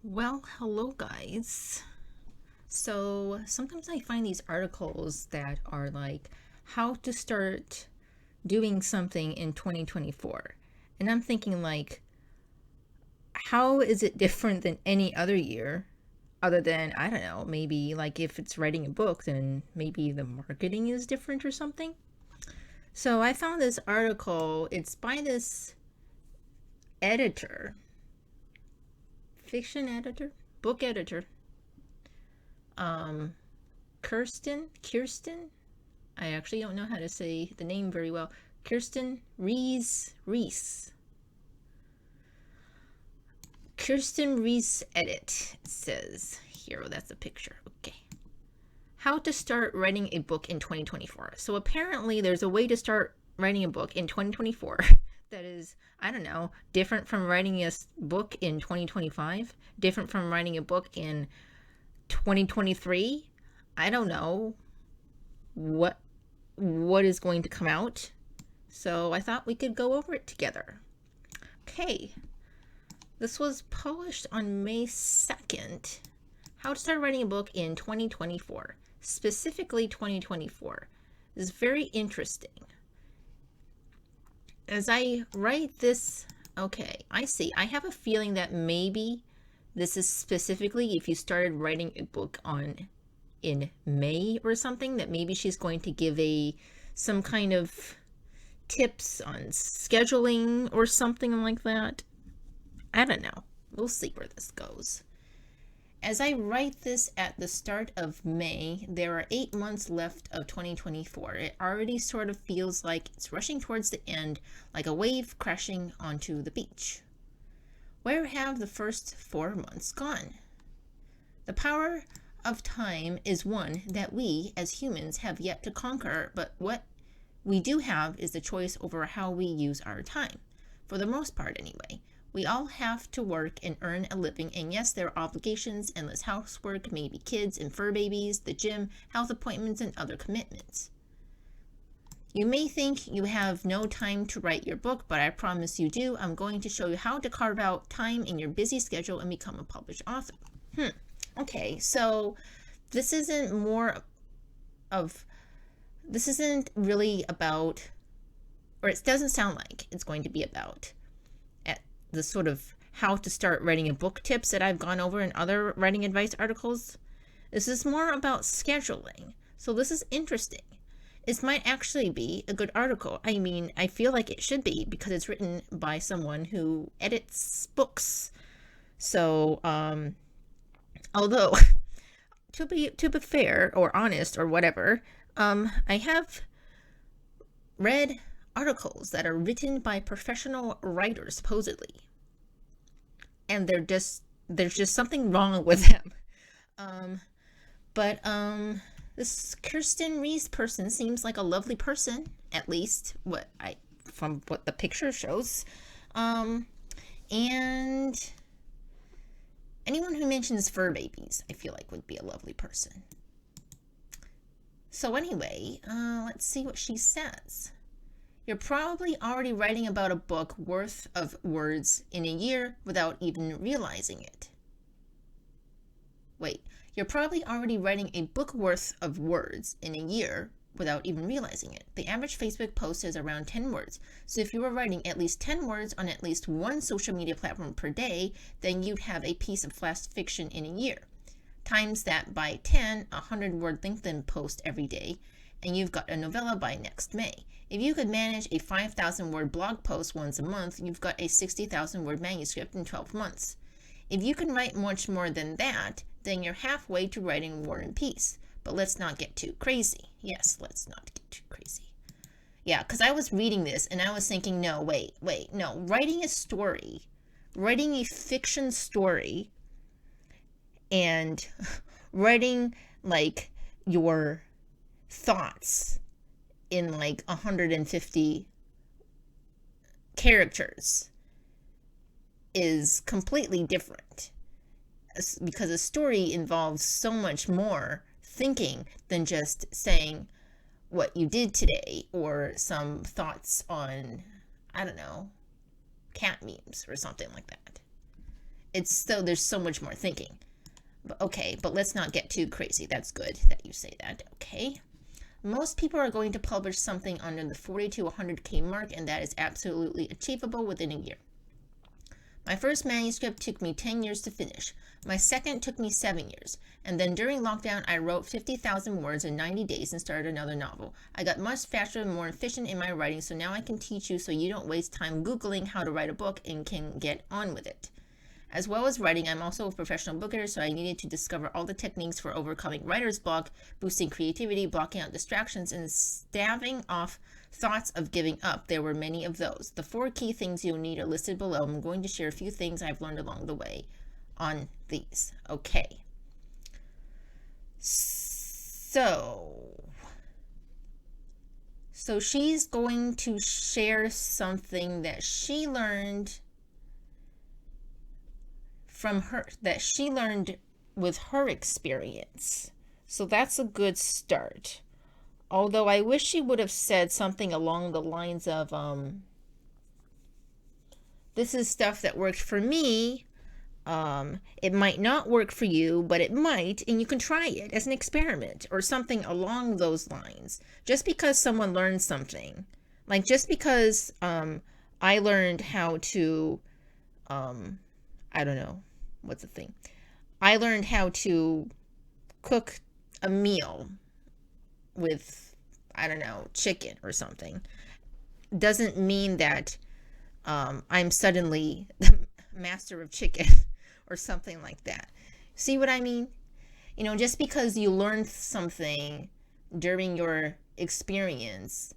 Well, hello guys. So sometimes I find these articles that are like how to start doing something in 2024. And I'm thinking like how is it different than any other year other than I don't know, maybe like if it's writing a book then maybe the marketing is different or something. So I found this article, it's by this editor, fiction editor, book editor. Um Kirsten. I actually don't know how to say the name very well. Kirsten Rees. Kirsten Rees edit, it says here. Oh, that's a picture. Okay. How to start writing a book in 2024. So apparently there's a way to start writing a book in 2024 that is, I don't know, different from writing a book in 2025, different from writing a book in 2023. I don't know what is going to come out. So I thought we could go over it together. Okay. This was published on May 2nd. How to start writing a book in 2024. Specifically 2024. This is very interesting. As I write this, okay, I see. I have a feeling that maybe this is specifically if you started writing a book in May or something, that maybe she's going to give some kind of tips on scheduling or something like that. I don't know. We'll see where this goes. As I write this at the start of May, there are 8 months left of 2024. It already sort of feels like it's rushing towards the end, like a wave crashing onto the beach. Where have the first 4 months gone? The power of time is one that we, as humans, have yet to conquer, but what we do have is the choice over how we use our time. For the most part, anyway. We all have to work and earn a living, and yes, there are obligations, endless housework, maybe kids and fur babies, the gym, health appointments, and other commitments. You may think you have no time to write your book, but I promise you do. I'm going to show you how to carve out time in your busy schedule and become a published author. Okay, so this isn't really about, or it doesn't sound like it's going to be about the sort of how to start writing a book tips that I've gone over in other writing advice articles. This is more about scheduling. So this is interesting. This might actually be a good article. I mean, I feel like it should be because it's written by someone who edits books. So, although to be fair or honest or whatever, I have read articles that are written by professional writers, supposedly, and there's just something wrong with them. But this Kirsten Rees person seems like a lovely person, at least from what the picture shows. And anyone who mentions fur babies, I feel like would be a lovely person. So anyway, let's see what she says. You're probably already writing about a book worth of words in a year without even realizing it. Wait, you're probably already writing a book worth of words in a year without even realizing it. The average Facebook post is around 10 words. So if you were writing at least 10 words on at least one social media platform per day, then you'd have a piece of flash fiction in a year. Times that by 10, 100-word LinkedIn post every day, and you've got a novella by next May. If you could manage a 5,000-word blog post once a month, you've got a 60,000-word manuscript in 12 months. If you can write much more than that, then you're halfway to writing War and Peace. But let's not get too crazy. Yes, let's not get too crazy. Yeah, because I was reading this and I was thinking, no, wait, no. Writing a fiction story, and writing like your thoughts in like 150 characters is completely different, because a story involves so much more thinking than just saying what you did today or some thoughts on, I don't know, cat memes or something like that. there's so much more thinking. But okay, but let's not get too crazy. That's good that you say that. Okay. Most people are going to publish something under the 40 to 100K mark, and that is absolutely achievable within a year. My first manuscript took me 10 years to finish. My second took me 7 years. And then during lockdown, I wrote 50,000 words in 90 days and started another novel. I got much faster and more efficient in my writing, so now I can teach you so you don't waste time Googling how to write a book and can get on with it. As well as writing, I'm also a professional booker, so I needed to discover all the techniques for overcoming writer's block, boosting creativity, blocking out distractions, and staving off thoughts of giving up. There were many of those. The 4 key things you'll need are listed below. I'm going to share a few things I've learned along the way on these. Okay. So she's going to share something that she learned with her experience. So that's a good start. Although I wish she would have said something along the lines of, this is stuff that worked for me. It might not work for you, but it might, and you can try it as an experiment or something along those lines. Just because someone learns something, like just because I learned how to, I don't know, what's the thing? I learned how to cook a meal with, I don't know, chicken or something. Doesn't mean that I'm suddenly the master of chicken or something like that. See what I mean? You know, just because you learned something during your experience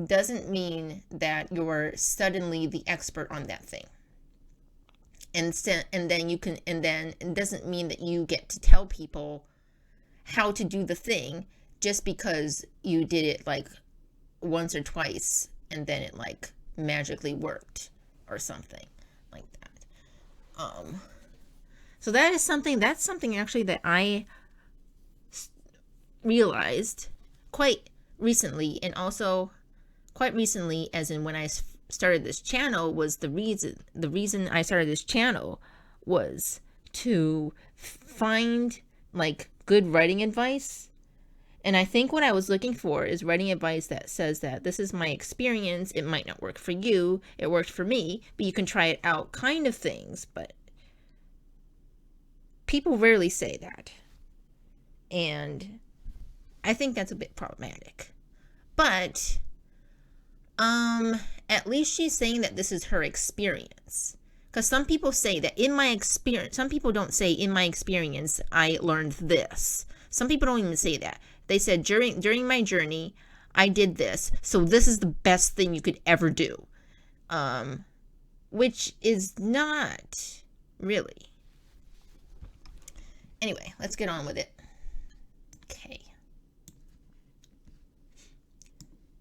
doesn't mean that you're suddenly the expert on that thing. And then it doesn't mean that you get to tell people how to do the thing just because you did it like once or twice and then it like magically worked or something like that. So that's something actually that I realized quite recently, and also quite recently as in when I started this channel, was the reason I started this channel was to find like good writing advice. And I think what I was looking for is writing advice that says that this is my experience, it might not work for you, it worked for me, but you can try it out kind of things. But people rarely say that, and I think that's a bit problematic. But at least she's saying that this is her experience. Because some people say that in my experience, some people don't say in my experience, I learned this. Some people don't even say that. They said during my journey, I did this. So this is the best thing you could ever do. Which is not really. Anyway, let's get on with it. Okay.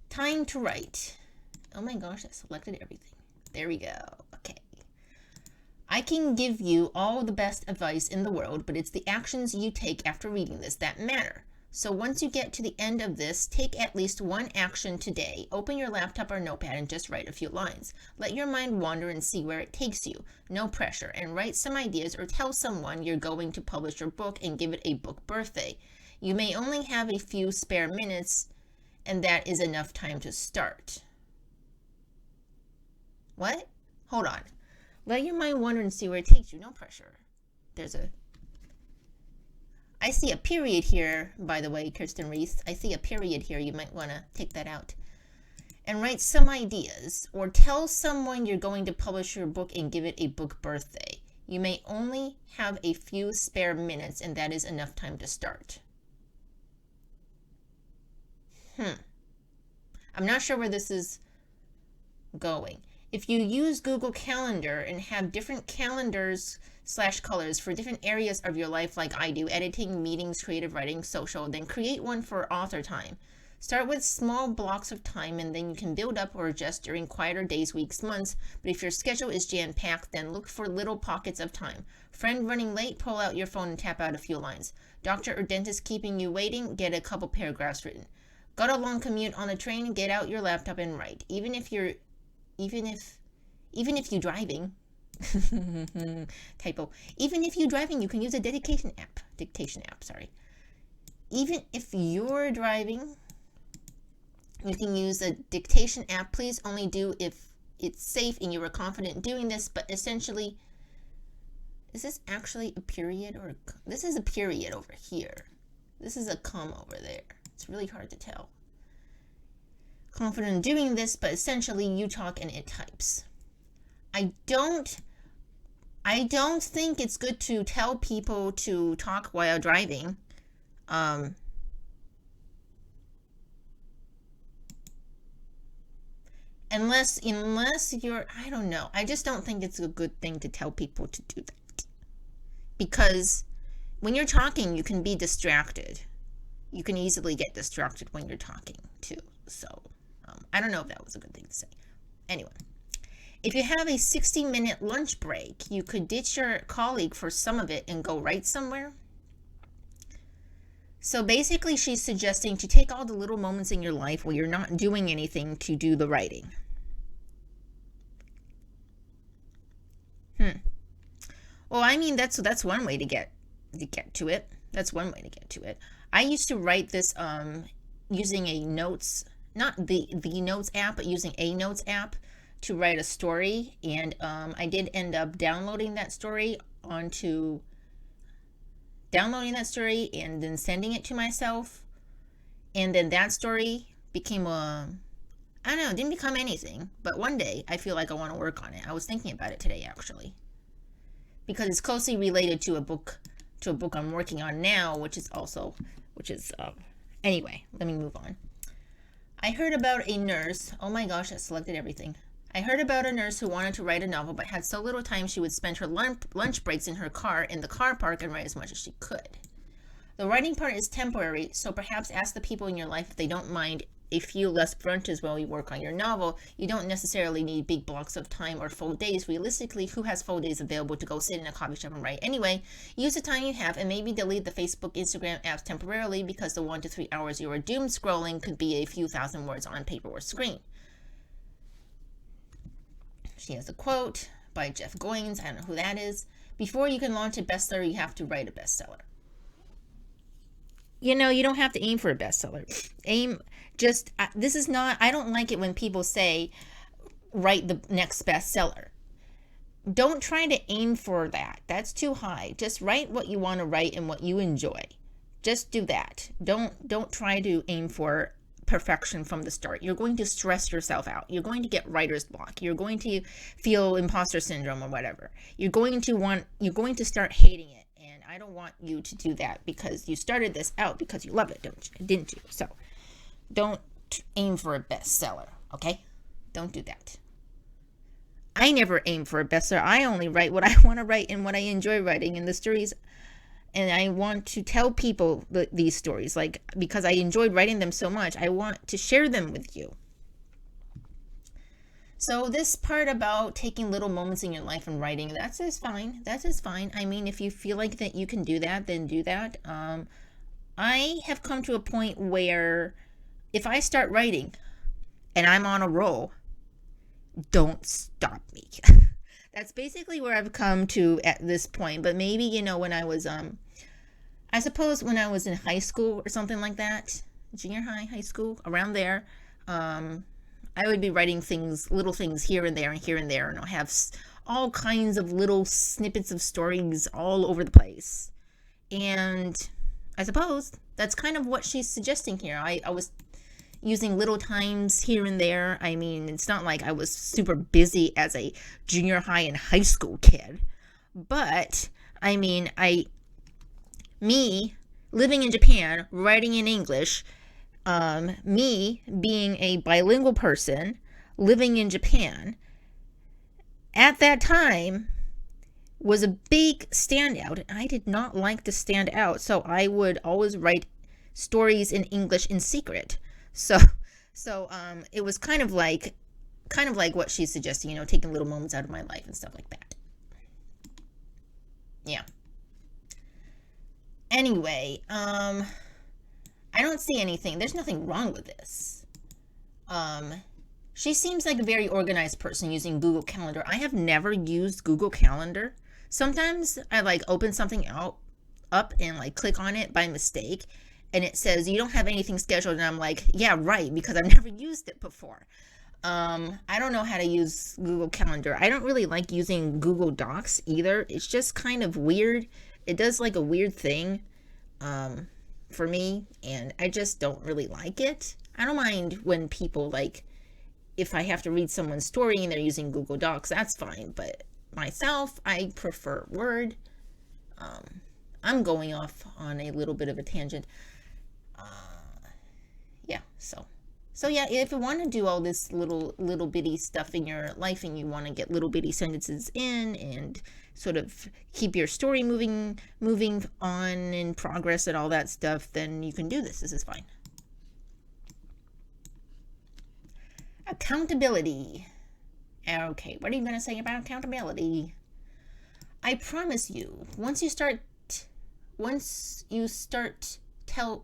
Time to write. Oh my gosh, I selected everything. There we go. Okay. I can give you all the best advice in the world, but it's the actions you take after reading this that matter. So once you get to the end of this, take at least one action today. Open your laptop or notepad and just write a few lines. Let your mind wander and see where it takes you. No pressure. And write some ideas or tell someone you're going to publish your book and give it a book birthday. You may only have a few spare minutes, and that is enough time to start. What? Hold on. Let your mind wander and see where it takes you. No pressure. I see a period here, by the way, Kirsten Rees. I see a period here. You might want to take that out. And write some ideas, or tell someone you're going to publish your book and give it a book birthday. You may only have a few spare minutes, and that is enough time to start. I'm not sure where this is going. If you use Google Calendar and have different calendars / colors for different areas of your life like I do, editing, meetings, creative writing, social, then create one for author time. Start with small blocks of time, and then you can build up or adjust during quieter days, weeks, months. But if your schedule is jam-packed, then look for little pockets of time. Friend running late, pull out your phone and tap out a few lines. Doctor or dentist keeping you waiting, get a couple paragraphs written. Got a long commute on the train, get out your laptop and write. Even if you're driving, Typo. Even if you're driving, you can use a dictation app. Sorry. Even if you're driving, you can use a dictation app. Please only do if it's safe and you are confident doing this. But essentially, is this actually a period or this is a period over here? This is a comma over there. It's really hard to tell. Confident in doing this, but essentially you talk and it types. I don't think it's good to tell people to talk while driving. Unless you're, I don't know. I just don't think it's a good thing to tell people to do that. Because when you're talking, you can be distracted. You can easily get distracted when you're talking too. So, I don't know if that was a good thing to say. Anyway, if you have a 60-minute lunch break, you could ditch your colleague for some of it and go write somewhere. So basically, she's suggesting to take all the little moments in your life where you're not doing anything to do the writing. Well, I mean, that's one way to get to it. That's one way to get to it. I used to write this using a notes, not the notes app, but using a notes app to write a story, and I did end up downloading that story and then sending it to myself, and then that story became I don't know, it didn't become anything, but one day I feel like I want to work on it. I was thinking about it today actually, because it's closely related to a book I'm working on now, anyway, let me move on. I heard about a nurse. Oh my gosh, I selected everything. I heard about a nurse who wanted to write a novel but had so little time she would spend her lunch breaks in her car in the car park and write as much as she could. The writing part is temporary, so perhaps ask the people in your life if they don't mind a few less brunches while you work on your novel. You don't necessarily need big blocks of time or full days. Realistically, who has full days available to go sit in a coffee shop and write? Anyway, use the time you have and maybe delete the Facebook, Instagram apps temporarily, because the 1 to 3 hours you are doomed scrolling could be a few thousand words on paper or screen. She has a quote by Jeff Goins. I don't know who that is. Before you can launch a bestseller, you have to write a bestseller. You know, you don't have to aim for a bestseller. I don't like it when people say, write the next bestseller. Don't try to aim for that. That's too high. Just write what you want to write and what you enjoy. Just do that. Don't try to aim for perfection from the start. You're going to stress yourself out. You're going to get writer's block. You're going to feel imposter syndrome or whatever. You're going to start hating it. And I don't want you to do that, because you started this out because you love it, didn't you? So don't aim for a bestseller, okay? Don't do that. I never aim for a bestseller. I only write what I want to write and what I enjoy writing, and the stories. And I want to tell people these stories, like, because I enjoyed writing them so much, I want to share them with you. So this part about taking little moments in your life and writing, that's just fine. That is fine. I mean, if you feel like that you can do that, then do that. I have come to a point where if I start writing and I'm on a roll, don't stop me. That's basically where I've come to at this point. But maybe, when I was, I suppose when I was in high school or something like that, junior high school, around there, I would be writing little things here and there, and I'll have all kinds of little snippets of stories all over the place. And I suppose that's kind of what she's suggesting here. I was using little times here and there. I mean, it's not like I was super busy as a junior high and high school kid. But, I mean, me living in Japan, writing in English, me being a bilingual person living in Japan, at that time was a big standout. I did not like to stand out, so I would always write stories in English in secret. So it was kind of like what she's suggesting, taking little moments out of my life and stuff like that. Yeah. Anyway, I don't see anything. There's nothing wrong with this. She seems like a very organized person using Google Calendar. I have never used Google Calendar. Sometimes I like open something up and like click on it by mistake, and it says you don't have anything scheduled, and I'm like, yeah, right, because I've never used it before. I don't know how to use Google Calendar. I don't really like using Google Docs either. It's just kind of weird. It does like a weird thing for me, and I just don't really like it. I don't mind when people like, if I have to read someone's story and they're using Google Docs, that's fine. But myself, I prefer Word. I'm going off on a little bit of a tangent. Yeah, so yeah, if you want to do all this little bitty stuff in your life and you want to get little bitty sentences in and sort of keep your story moving on in progress and all that stuff, then you can do this. This is fine. Accountability. Okay, what are you going to say about accountability? I promise you, once you start tell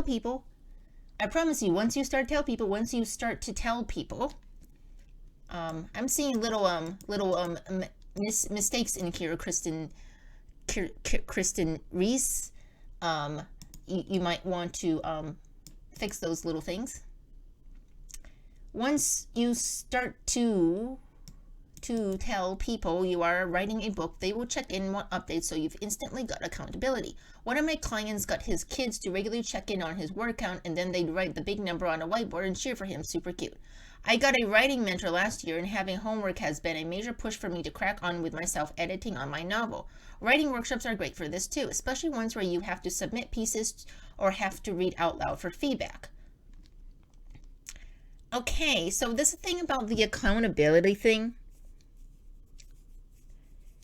people, I promise you, once you start to tell people, I'm seeing little mistakes in here, Kirsten Rees. You might want to fix those little things. Once you start to tell people you are writing a book, they will check in on updates, so you've instantly got accountability. One of my clients got his kids to regularly check in on his word count, and then they'd write the big number on a whiteboard and cheer for him. Super cute. I got a writing mentor last year, and having homework has been a major push for me to crack on with my self-editing on my novel. Writing workshops are great for this too, especially ones where you have to submit pieces or have to read out loud for feedback. Okay, so this thing about the accountability thing.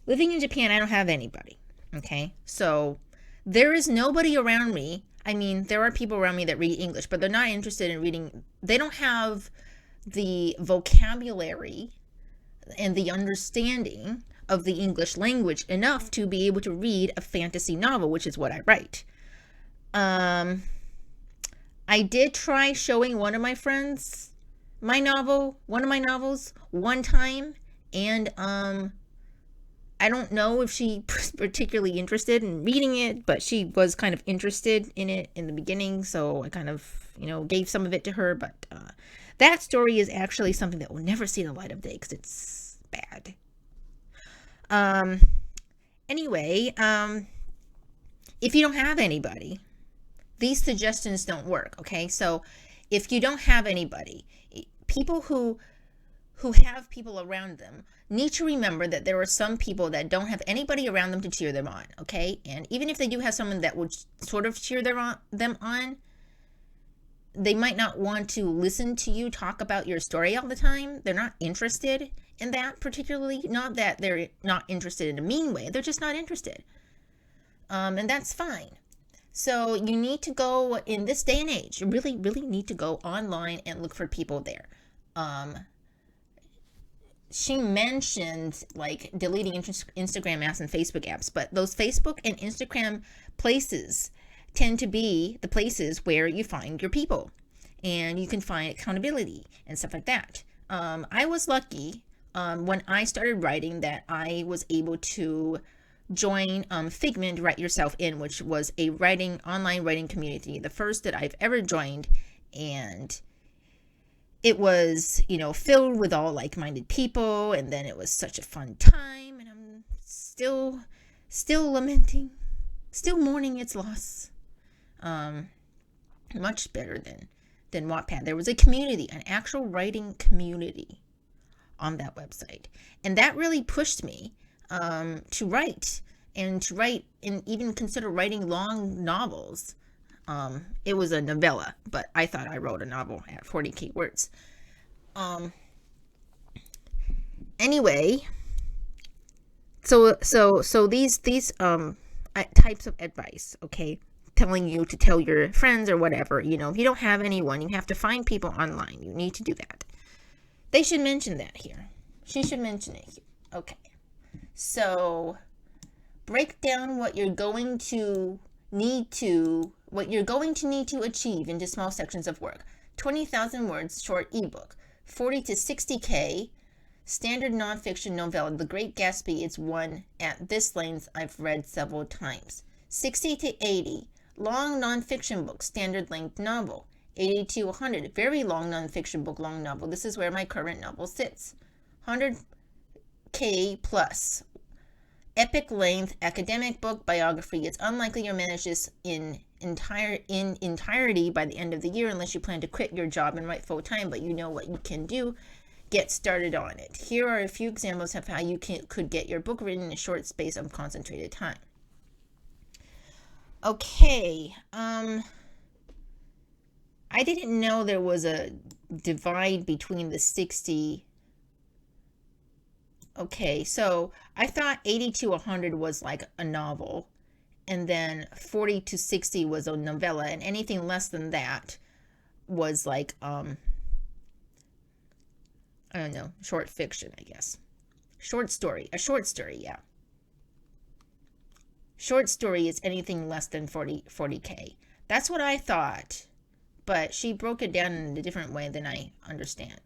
Living in Japan, I don't have anybody, okay? So there is nobody around me. I mean, there are people around me that read English, but they're not interested in reading. They don't have the vocabulary and the understanding of the English language enough to be able to read a fantasy novel, which is what I write. I did try showing one of my friends one of my novels one time, and I don't know if she was particularly interested in reading it, but she was kind of interested in it in the beginning, so I kind of, gave some of it to her, but that story is actually something that will never see the light of day because it's bad. Anyway, if you don't have anybody, these suggestions don't work, okay? So if you don't have anybody, people who have people around them need to remember that there are some people that don't have anybody around them to cheer them on, okay? And even if they do have someone that would sort of cheer them on, they might not want to listen to you talk about your story all the time. They're not interested in that particularly. Not that they're not interested in a mean way. They're just not interested. And that's fine. So you need to go, in this day and age, you really, really need to go online and look for people there. She mentioned like deleting Instagram apps and Facebook apps, but those Facebook and Instagram places tend to be the places where you find your people and you can find accountability and stuff like that. I was lucky when I started writing that I was able to join Figment Write Yourself In, which was a online writing community, the first that I've ever joined, and it was, filled with all like-minded people, and then it was such a fun time, and I'm still lamenting, still mourning its loss. Much better than Wattpad. There was a community, an actual writing community on that website, and that really pushed me to write and even consider writing long novels. It was a novella, but I thought I wrote a novel at 40K words. Anyway, so these types of advice, okay, telling you to tell your friends or whatever, if you don't have anyone, you have to find people online. You need to do that. They should mention that here. She should mention it here. Okay. So break down what you're going to need to achieve into small sections of work. 20,000 words short ebook. 40 to 60K standard nonfiction novella. The Great Gatsby is one at this length I've read several times. 60 to 80 long nonfiction book, standard length novel. 80 to 100 very long nonfiction book, long novel. This is where my current novel sits. 100K plus epic length academic book, biography. It's unlikely you'll manage this in entirety by the end of the year unless you plan to quit your job and write full time, but you know what you can do. Get started on it. Here are a few examples of how you could get your book written in a short space of concentrated time. Okay, I didn't know there was a divide between the 60. Okay, so I thought 80 to 100 was like a novel, and then 40 to 60 was a novella, and anything less than that was like, I don't know, short fiction, I guess. Short story, a short story, yeah. Short story is anything less than 40K. That's what I thought, but she broke it down in a different way than I understand.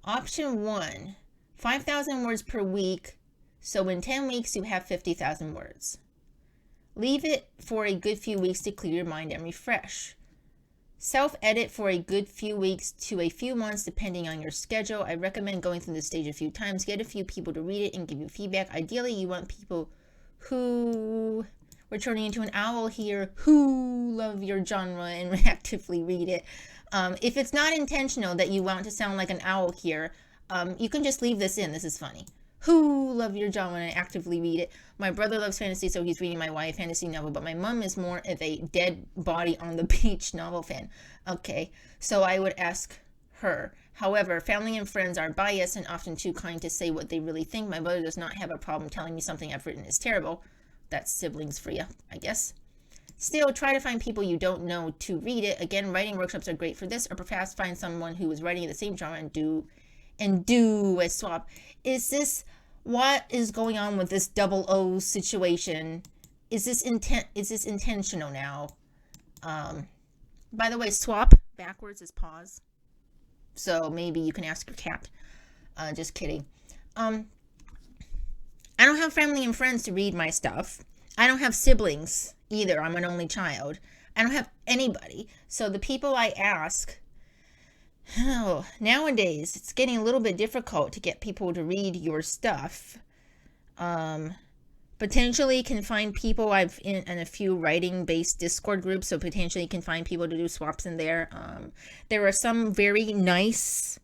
Option 1, 5,000 words per week, so in 10 weeks you have 50,000 words. Leave it for a good few weeks to clear your mind and refresh. Self-edit for a good few weeks to a few months depending on your schedule. I recommend going through this stage a few times. Get a few people to read it and give you feedback. Ideally, you want people who, we're turning into an owl here, who love your genre and actively read it. If it's not intentional that you want to sound like an owl here, you can just leave this in. This is funny. Who love your genre and actively read it. My brother loves fantasy, so he's reading my YA fantasy novel, but my mom is more of a dead body on the beach novel fan. Okay, so I would ask her. However, family and friends are biased and often too kind to say what they really think. My brother does not have a problem telling me something I've written is terrible. That's siblings for you, I guess. Still, try to find people you don't know to read it. Again, writing workshops are great for this, or perhaps find someone who is writing in the same genre and do a swap. Is this what is going on with this double O situation? Is this intentional now? By the way, swap backwards is pause. So maybe you can ask your cat. Just kidding. I don't have family and friends to read my stuff. I don't have siblings either. I'm an only child. I don't have anybody. So the people I ask, nowadays it's getting a little bit difficult to get people to read your stuff. Potentially can find people. I've in a few writing based Discord groups, so potentially can find people to do swaps in there. There are some very nice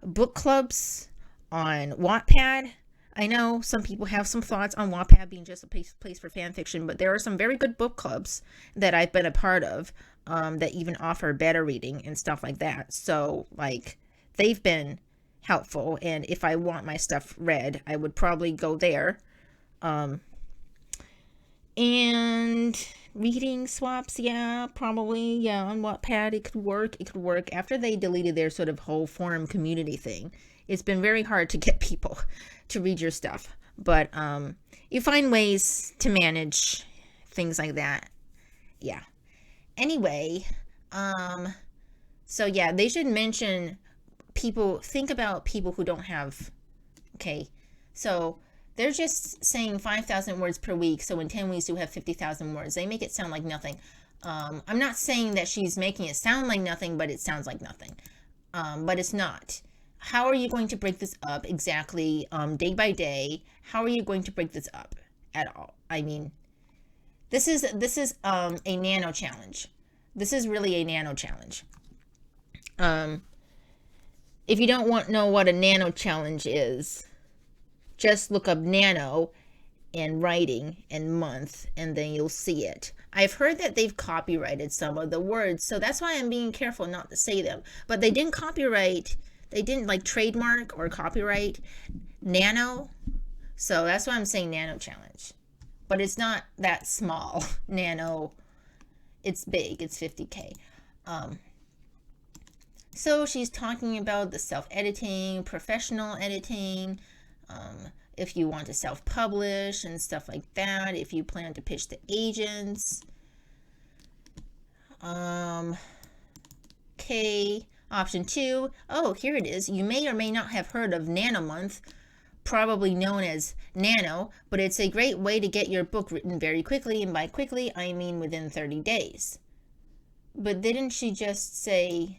book clubs on Wattpad. I know some people have some thoughts on Wattpad being just a place for fan fiction, but there are some very good book clubs that I've been a part of that even offer beta reading and stuff like that. So, like, they've been helpful, and if I want my stuff read, I would probably go there. And reading swaps, yeah, probably, yeah, on Wattpad, it could work. After they deleted their sort of whole forum community thing, it's been very hard to get people to read your stuff, but you find ways to manage things like that. Yeah. Anyway, so yeah, they should mention people, think about people who don't have, okay, so they're just saying 5,000 words per week, so in 10 weeks you have 50,000 words. They make it sound like nothing. I'm not saying that she's making it sound like nothing, but it sounds like nothing. But it's not. How are you going to break this up exactly, day by day? How are you going to break this up at all? I mean, this is a nano challenge. This is really a nano challenge. If you don't know what a nano challenge is, just look up nano and writing and month, and then you'll see it. I've heard that they've copyrighted some of the words, so that's why I'm being careful not to say them. But they didn't copyright. They didn't like trademark or copyright nano. So that's why I'm saying nano challenge. But it's not that small. Nano, it's big. It's 50K. So she's talking about the self-editing, professional editing, if you want to self-publish and stuff like that, if you plan to pitch to agents. Um, okay. Option 2. Oh, here it is. You may or may not have heard of Nano Month, probably known as Nano, but it's a great way to get your book written very quickly, and by quickly, I mean within 30 days. But didn't she just say,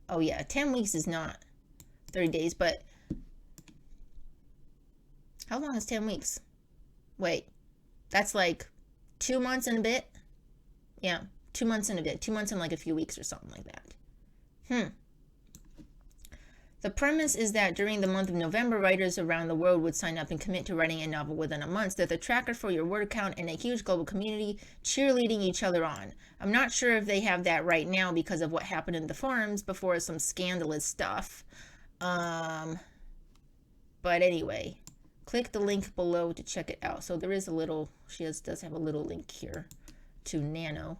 oh yeah, 10 weeks is not 30 days, but how long is 10 weeks? Wait, that's like 2 months and a bit? Yeah, 2 months and a bit. 2 months and like a few weeks or something like that. The premise is that during the month of November, writers around the world would sign up and commit to writing a novel within a month. There's a tracker for your word count and a huge global community cheerleading each other on. I'm not sure if they have that right now because of what happened in the forums before, some scandalous stuff. But anyway, click the link below to check it out. So there is a little, does have a little link here to Nano.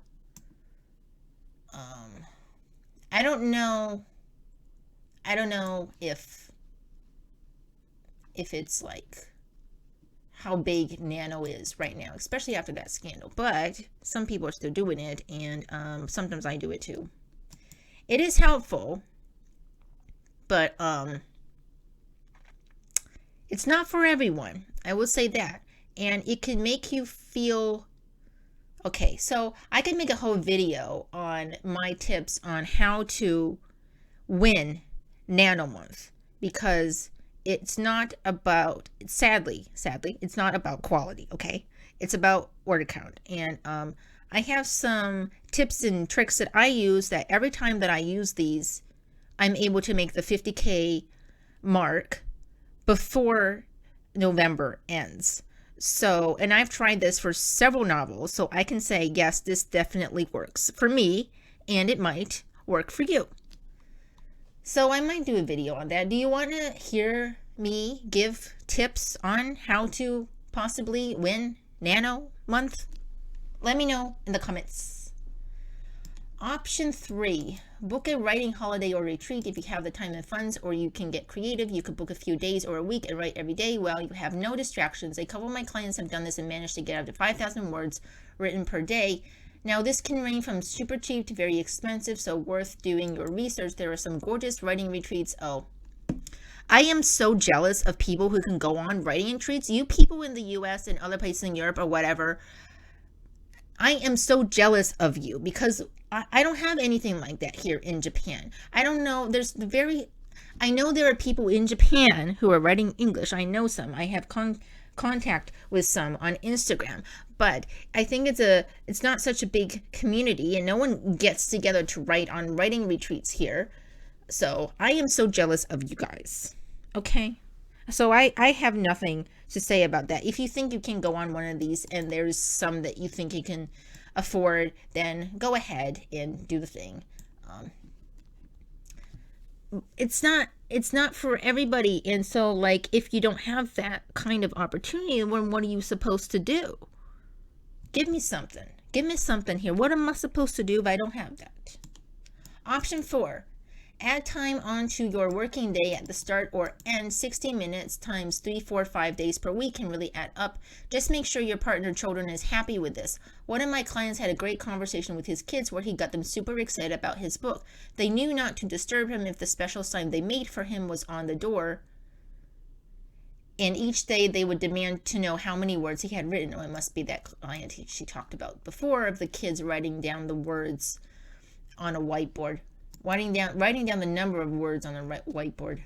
I don't know if it's like how big Nano is right now, especially after that scandal, but some people are still doing it, and sometimes I do it too. It is helpful, but it's not for everyone, I will say that. And it can make you feel okay. So I could make a whole video on my tips on how to win Nano Month, because it's not about, sadly, it's not about quality, okay? It's about order count. And I have some tips and tricks that I use that every time that I use these, I'm able to make the 50K mark before November ends. So, and I've tried this for several novels, so I can say, yes, this definitely works for me, and it might work for you. So I might do a video on that. Do you want to hear me give tips on how to possibly win Nano Month? Let me know in the comments. Option 3, book a writing holiday or retreat if you have the time and funds, or you can get creative. You could book a few days or a week and write every day while you have no distractions. A couple of my clients have done this and managed to get up to 5,000 words written per day. Now, this can range from super cheap to very expensive, so worth doing your research. There are some gorgeous writing retreats. Oh, I am so jealous of people who can go on writing retreats. You people in the US and other places in Europe or whatever, I am so jealous of you, because I don't have anything like that here in Japan. I don't know. I know there are people in Japan who are writing English. I know some. I have contact with some on Instagram, but I think it's not such a big community, and no one gets together to write on writing retreats here. So I am so jealous of you guys. Okay, so I have nothing to say about that. If you think you can go on one of these and there's some that you think you can afford, then go ahead and do the thing. It's not for everybody, and so, like, if you don't have that kind of opportunity, then what are you supposed to do? Give me something here. What am I supposed to do if I don't have that? Option 4, add time onto your working day at the start or end. 60 minutes times 3, 4, 5 days per week can really add up. Just make sure your partner or children is happy with this. One of my clients had a great conversation with his kids where he got them super excited about his book. They knew not to disturb him if the special sign they made for him was on the door. And each day they would demand to know how many words he had written. Oh, it must be that client she talked about before, of the kids writing down the words on a whiteboard. Writing down the number of words on the whiteboard.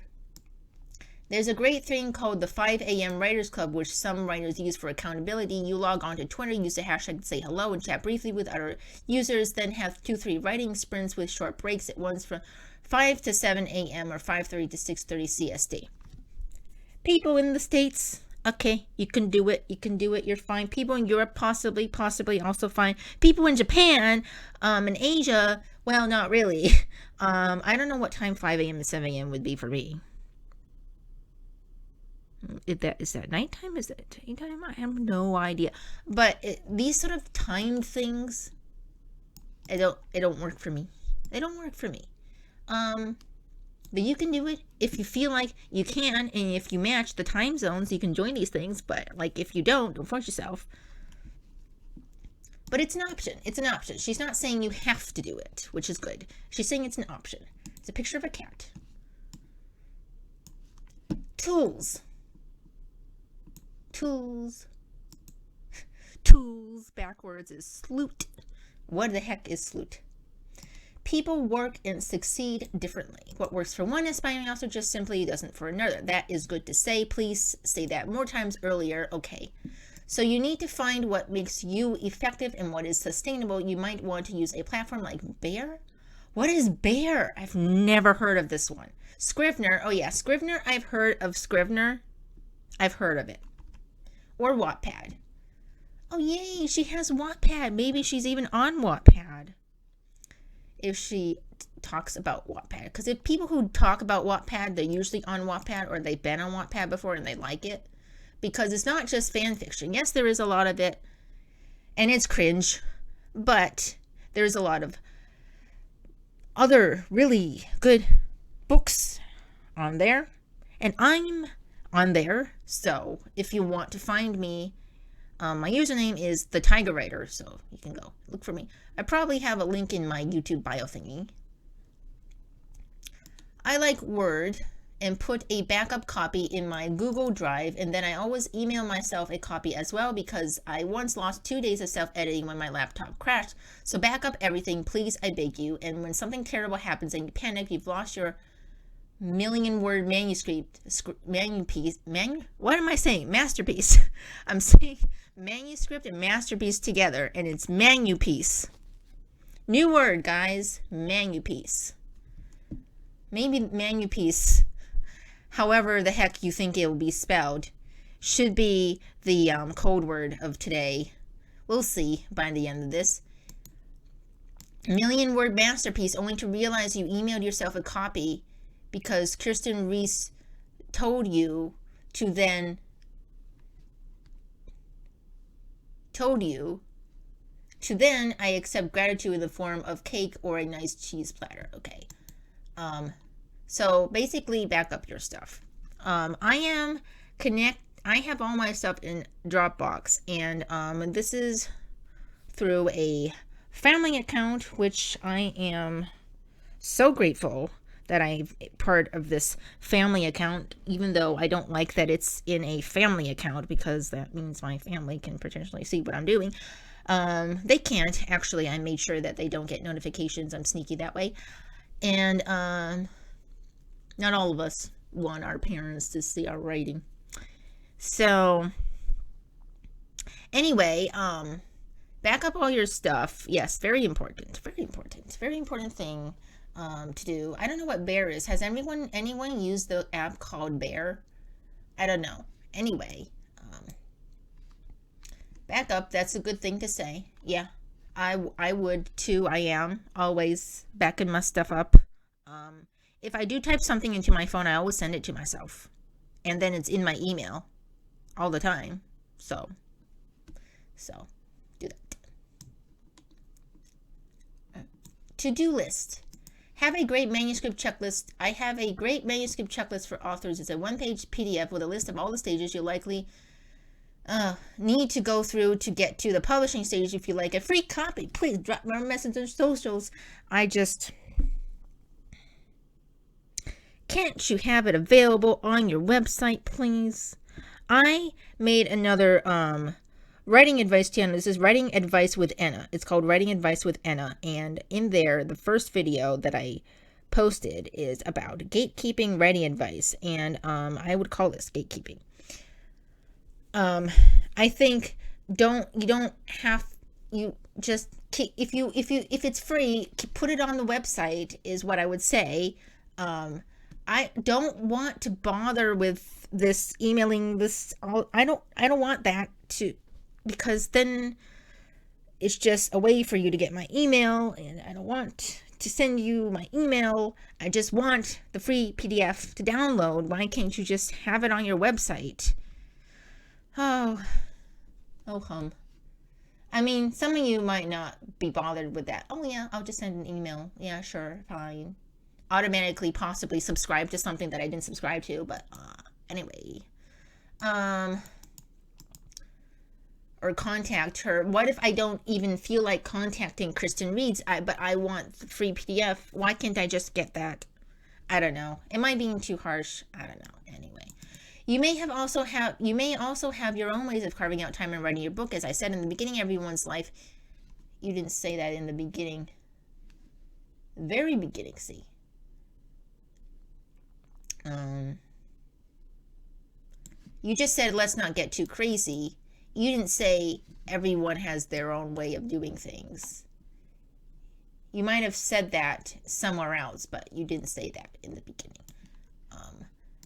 There's a great thing called the 5 a.m. Writers Club, which some writers use for accountability. You log on to Twitter, use the hashtag to say hello, and chat briefly with other users, then have 2-3 writing sprints with short breaks at once from 5 to 7 a.m. or 5:30 to 6:30 CST. People in the States, okay, you can do it. You're fine. People in Europe, possibly also fine. People in Japan, in Asia, well, not really. I don't know what time 5 a.m. and 7 a.m. would be for me. Is that nighttime? Is that daytime? I have no idea. But these sort of timed things, it don't work for me. They don't work for me. But you can do it if you feel like you can, and if you match the time zones, you can join these things. But like, if you don't force yourself. But it's an option. It's an option. She's not saying you have to do it, which is good. She's saying it's an option. It's a picture of a cat. Tools. Tools. Tools backwards is sloot. What the heck is sloot? People work and succeed differently. What works for one aspiring author just simply doesn't for another. That is good to say. Please say that more times earlier. Okay. So you need to find what makes you effective and what is sustainable. You might want to use a platform like Bear. What is Bear? I've never heard of this one. Scrivener. Oh yeah, Scrivener. I've heard of Scrivener. I've heard of it. Or Wattpad. Oh yay, she has Wattpad. Maybe she's even on Wattpad. If she talks about Wattpad. Because if people who talk about Wattpad, they're usually on Wattpad or they've been on Wattpad before and they like it. Because it's not just fan fiction. Yes, there is a lot of it. And it's cringe. But there's a lot of other really good books on there. And I'm on there. So if you want to find me, my username is the Tiger Writer, so you can go look for me. I probably have a link in my YouTube bio thingy. I like Word and put a backup copy in my Google Drive, and then I always email myself a copy as well because I once lost 2 days of self-editing when my laptop crashed. So back up everything, please, I beg you. And when something terrible happens and you panic, you've lost your million-word manuscript, Manupiece, what am I saying? Masterpiece. I'm saying manuscript and masterpiece together, and it's Manupiece. New word, guys. Manupiece. Maybe Manupiece, however the heck you think it will be spelled, should be the code word of today. We'll see by the end of this. Million-word masterpiece, only to realize you emailed yourself a copy because Kirsten Rees told you to then I accept gratitude in the form of cake or a nice cheese platter. Okay. So basically back up your stuff. I have all my stuff in Dropbox, and this is through a family account, which I am so grateful that I'm part of this family account, even though I don't like that it's in a family account because that means my family can potentially see what I'm doing. They can't, actually. I made sure that they don't get notifications. I'm sneaky that way. And not all of us want our parents to see our writing. So anyway, back up all your stuff. Yes, very important. Very important. Very important thing to do. I don't know what Bear is. Has anyone used the app called Bear? I don't know. Anyway, back up. That's a good thing to say. Yeah, I would too. I am always backing my stuff up. If I do type something into my phone, I always send it to myself, and then it's in my email all the time. So do that. To-do list. Have a great manuscript checklist. I have a great manuscript checklist for authors. It's a one-page PDF with a list of all the stages you'll likely need to go through to get to the publishing stage. If you like a free copy, please drop my message on socials. Can't you have it available on your website, please? I made another writing advice channel. This is Writing Advice with Enna. It's called Writing Advice with Enna. And in there, the first video that I posted is about gatekeeping writing advice. And I would call this gatekeeping. I think if it's free, put it on the website is what I would say. I don't want to bother with this emailing this all. I don't want that because then it's just a way for you to get my email, and I don't want to send you my email. I just want the free PDF to download. Why can't you just have it on your website? Oh hum. I mean, some of you might not be bothered with that. Oh yeah, I'll just send an email. Yeah, sure, fine. Automatically possibly subscribe to something that I didn't subscribe to, but anyway. or contact her. What if I don't even feel like contacting Kirsten Rees, but I want the free PDF? Why can't I just get that? I don't know. Am I being too harsh? I don't know. Anyway, you may also have your own ways of carving out time and writing your book. As I said in the beginning, everyone's life. You didn't say that in the beginning. Very beginning, see. You just said, let's not get too crazy. You didn't say everyone has their own way of doing things. You might have said that somewhere else, but you didn't say that in the beginning.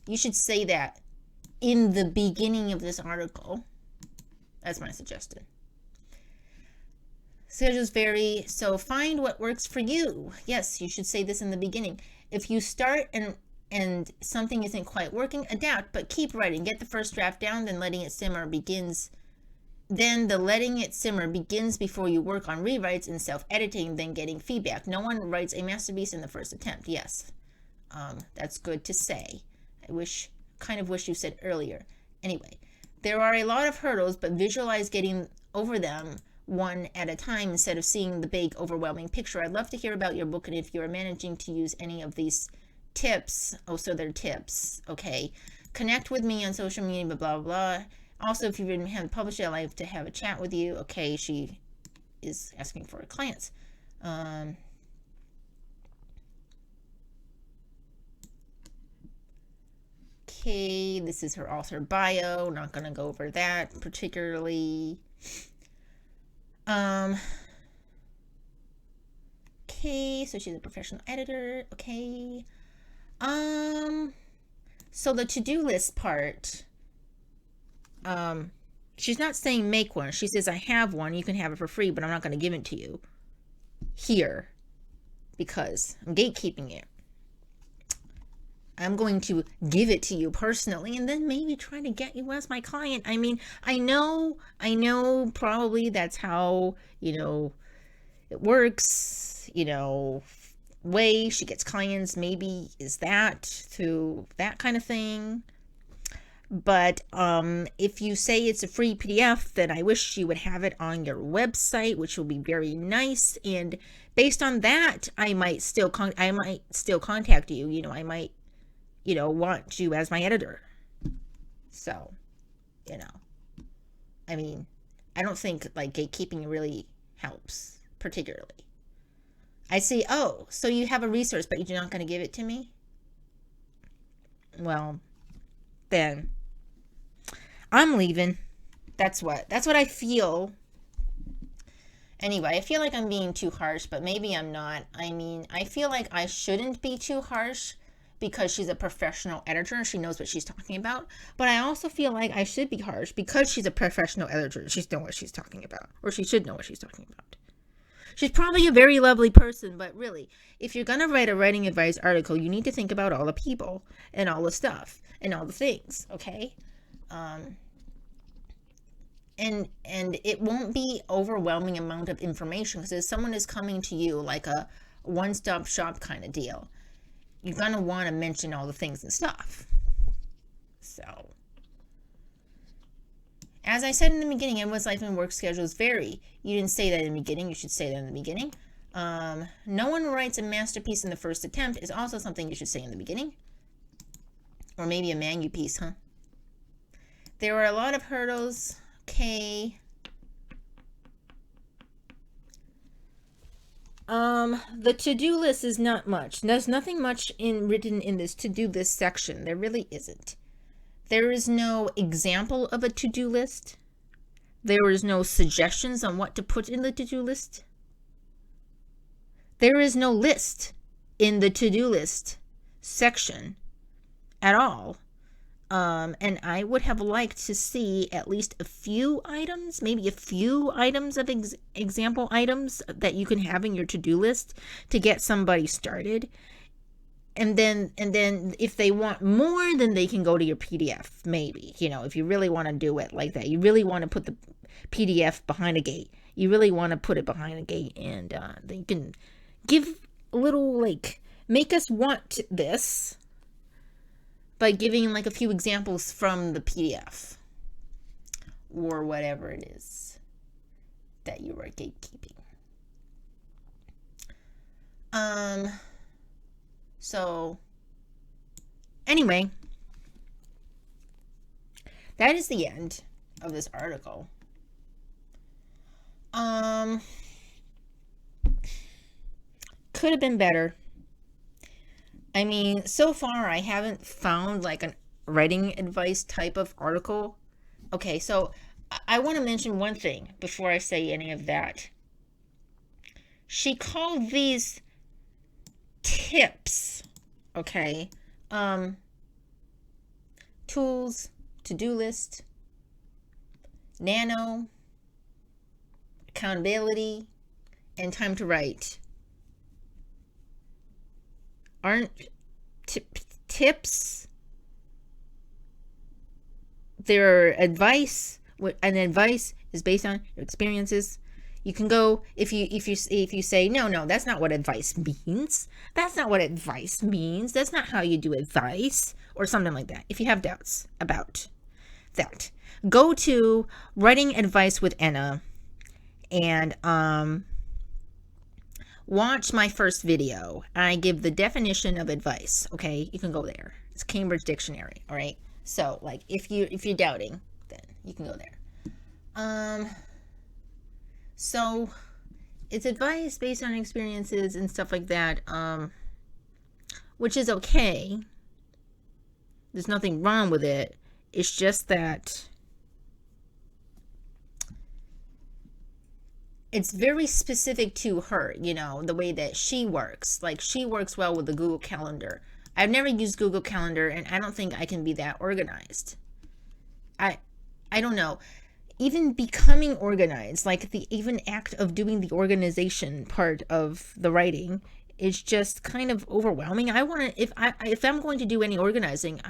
You should say that in the beginning of this article. That's my suggestion. Schedules vary, so find what works for you. Yes, you should say this in the beginning. If you start and something isn't quite working, adapt, but keep writing. Get the first draft down, then letting it simmer begins. Then the letting it simmer begins before you work on rewrites and self-editing, then getting feedback. No one writes a masterpiece in the first attempt. Yes, that's good to say. Kind of wish you said earlier. Anyway, there are a lot of hurdles, but visualize getting over them one at a time instead of seeing the big, overwhelming picture. I'd love to hear about your book and if you're managing to use any of these tips. Oh, so they're tips. Okay. Connect with me on social media, blah, blah, blah. Also, if you haven't published it, I'd like to have a chat with you. Okay, she is asking for clients. Okay, this is her author bio. Not going to go over that particularly. Okay, so she's a professional editor. Okay. So the to-do list part, she's not saying make one. She says, I have one. You can have it for free, but I'm not going to give it to you here because I'm gatekeeping it. I'm going to give it to you personally and then maybe try to get you as my client. I mean, I know probably that's how, it works, way she gets clients maybe is that through that kind of thing. But if you say it's a free PDF, then I wish you would have it on your website, which will be very nice. And based on that, I might still contact you. I might want you as my editor. So, I mean, I don't think like gatekeeping really helps particularly. I say, oh, so you have a resource, but you're not going to give it to me? Well, then I'm leaving. That's what I feel. Anyway, I feel like I'm being too harsh, but maybe I'm not. I mean, I feel like I shouldn't be too harsh because she's a professional editor and she knows what she's talking about. But I also feel like I should be harsh because she's a professional editor. She knows what she's talking about, or she should know what she's talking about. She's probably a very lovely person, but really, if you're going to write a writing advice article, you need to think about all the people and all the stuff and all the things, okay? And it won't be overwhelming amount of information because if someone is coming to you like a one-stop shop kind of deal, you're going to want to mention all the things and stuff. So, as I said in the beginning, everyone's life and work schedules vary. You didn't say that in the beginning. You should say that in the beginning. No one writes a masterpiece in the first attempt is also something you should say in the beginning. Or maybe a Manupiece, huh? There are a lot of hurdles. Okay. The to-do list is not much. There's nothing much written in this to-do list section. There really isn't. There is no example of a to-do list. There is no suggestions on what to put in the to-do list. There is no list in the to-do list section at all. And I would have liked to see at least a few items, maybe a few items of example items that you can have in your to-do list to get somebody started. And then if they want more, then they can go to your PDF, maybe, if you really want to do it like that. You really want to put the PDF behind a gate. You really want to put it behind a gate, and you can give a little, make us want this by giving a few examples from the PDF. or whatever it is that you are gatekeeping. So anyway, that is the end of this article. Could have been better. I mean, so far I haven't found like a writing advice type of article. Okay, so I want to mention one thing before I say any of that. She called these tips, okay? Tools, to-do list, nano, accountability, and time to write. Aren't tips? Their advice, and advice is based on your experiences. You can go if you say no, that's not what advice means. That's not what advice means. That's not how you do advice, or something like that. If you have doubts about that, go to Writing Advice with Anna and watch my first video. I give the definition of advice. Okay, you can go there. It's Cambridge Dictionary. All right. So, like, if you're doubting, then you can go there. So it's advice based on experiences and stuff like that, which is okay. There's nothing wrong with it. It's just that it's very specific to her, you know, the way that she works. Like, she works well with the Google Calendar. I've never used Google Calendar, and I don't think I can be that organized. I don't know. Even becoming organized, like the even act of doing the organization part of the writing, is just kind of overwhelming. I want to, if I'm going to do any organizing,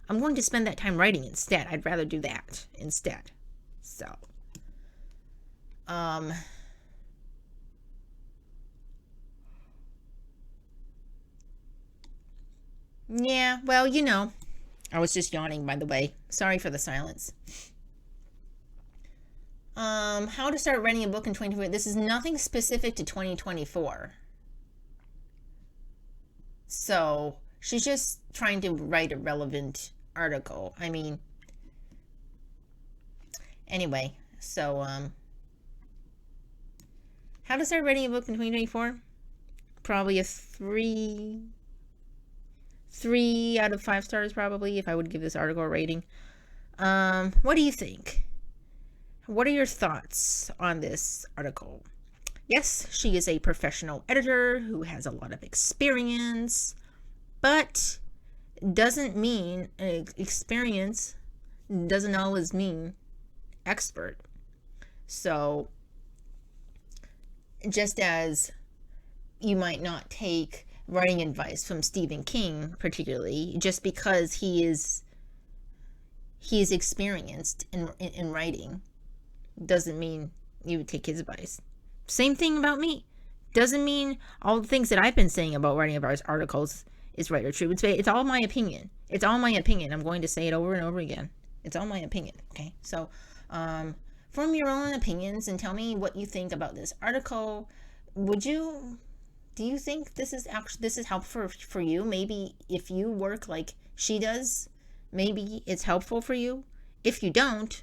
I'm going to spend that time writing instead. I'd rather do that instead. So, yeah, well, you know, I was just yawning, by the way. Sorry for the silence. How to start writing a book in 2024. This is nothing specific to 2024. So, she's just trying to write a relevant article. I mean, anyway, so, how to start writing a book in 2024? Probably a 3 out of 5 stars, probably, if I would give this article a rating. What do you think? What are your thoughts on this article? Yes, she is a professional editor who has a lot of experience, but doesn't mean experience doesn't always mean expert. So, just as you might not take writing advice from Stephen King, particularly, just because he is experienced in writing, doesn't mean you would take his advice. Same thing about me. Doesn't mean all the things that I've been saying about writing about articles is right or true. It's all my opinion. It's all my opinion. I'm going to say it over and over again. It's all my opinion. Okay. So, form your own opinions and tell me what you think about this article. Do you think this is helpful for you? Maybe if you work like she does, maybe it's helpful for you. If you don't,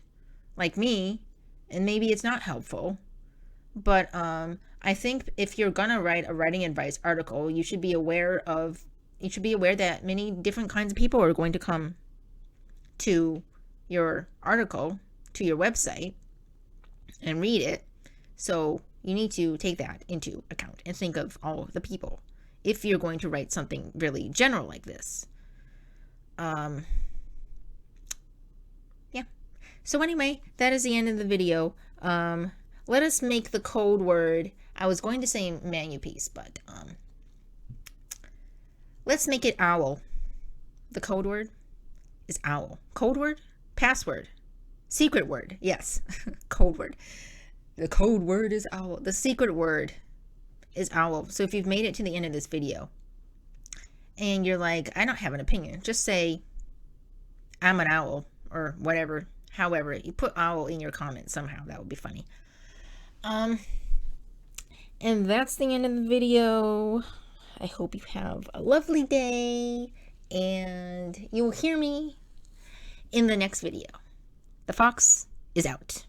like me, and maybe it's not helpful. But I think if you're gonna write a writing advice article, you should be aware that many different kinds of people are going to come to your article, to your website, and read it. So you need to take that into account and think of all of the people if you're going to write something really general like this. Yeah. So anyway, that is the end of the video. Let us make the code word. I was going to say Manupiece, but let's make it owl. The code word is owl. Code word? Password. Secret word. Yes. Code word. The code word is owl. The secret word is owl. So if you've made it to the end of this video and you're like, I don't have an opinion, just say, I'm an owl, or whatever However, you put owl in your comments somehow. That would be funny. And that's the end of the video. I hope you have a lovely day, and you will hear me in the next video. The fox is out.